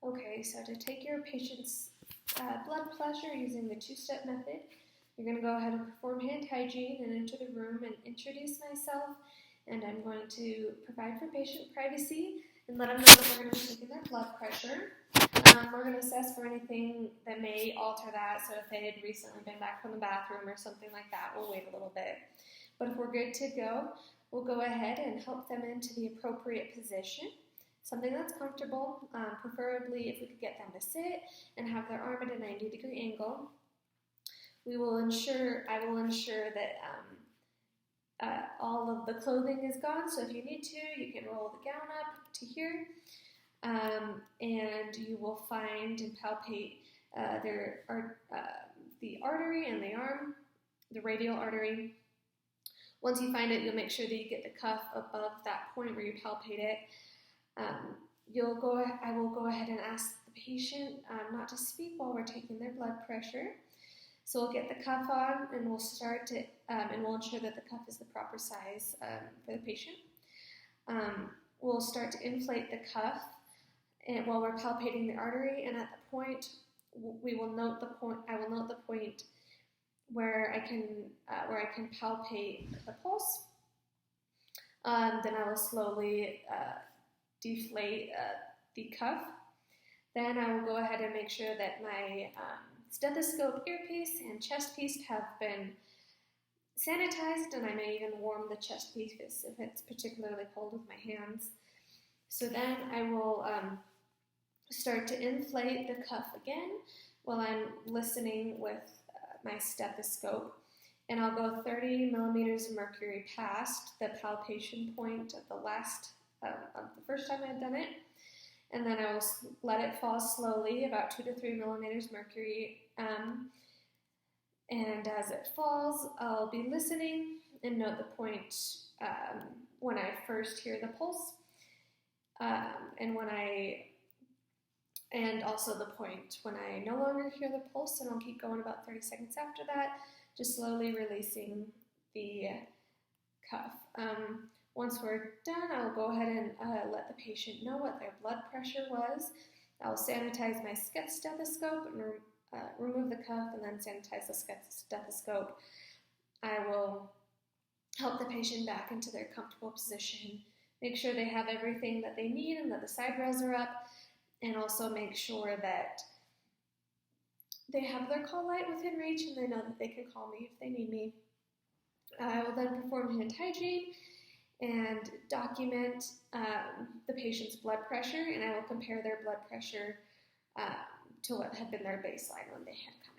Okay, so to take your patient's blood pressure using the two-step method, you're going to go ahead and perform hand hygiene and enter the room and introduce myself, and I'm going to provide for patient privacy and let them know that we're going to be taking their blood pressure. We're going to assess for anything that may alter that, so if they had recently been back from the bathroom or something like that, we'll wait a little bit. But if we're good to go, we'll go ahead and help them into the appropriate position, something that's comfortable, preferably if we could get them to sit and have their arm at a 90-degree angle. I will ensure that all of the clothing is gone, so if you need to, you can roll the gown up to here, and you will find and palpate the artery and the arm, the radial artery. Once you find it, you'll make sure that you get the cuff above that point where you palpate it. I will go ahead and ask the patient not to speak while we're taking their blood pressure. So we'll get the cuff on, and we'll start to, and we'll ensure that the cuff is the proper size for the patient. We'll start to inflate the cuff, and while we're palpating the artery, and at the point, I will note the point where I can palpate the pulse. Then I will slowly deflate the cuff. Then I will go ahead and make sure that my stethoscope earpiece and chest piece have been sanitized, and I may even warm the chest piece if it's particularly cold with my hands. So then I will start to inflate the cuff again while I'm listening with my stethoscope, and I'll go 30 millimeters of mercury past the palpation point of the first time I've done it, and then I will let it fall slowly, about 2 to 3 millimeters mercury, and as it falls, I'll be listening and note the point when I first hear the pulse, and also the point when I no longer hear the pulse, and I'll keep going about 30 seconds after that, just slowly releasing the cuff. Once we're done, I'll go ahead and let the patient know what their blood pressure was. I'll sanitize my stethoscope and remove the cuff, and then sanitize the stethoscope. I will help the patient back into their comfortable position, make sure they have everything that they need and that the side rails are up, and also make sure that they have their call light within reach and they know that they can call me if they need me. I will then perform hand hygiene and document the patient's blood pressure, and I will compare their blood pressure to what had been their baseline when they had come.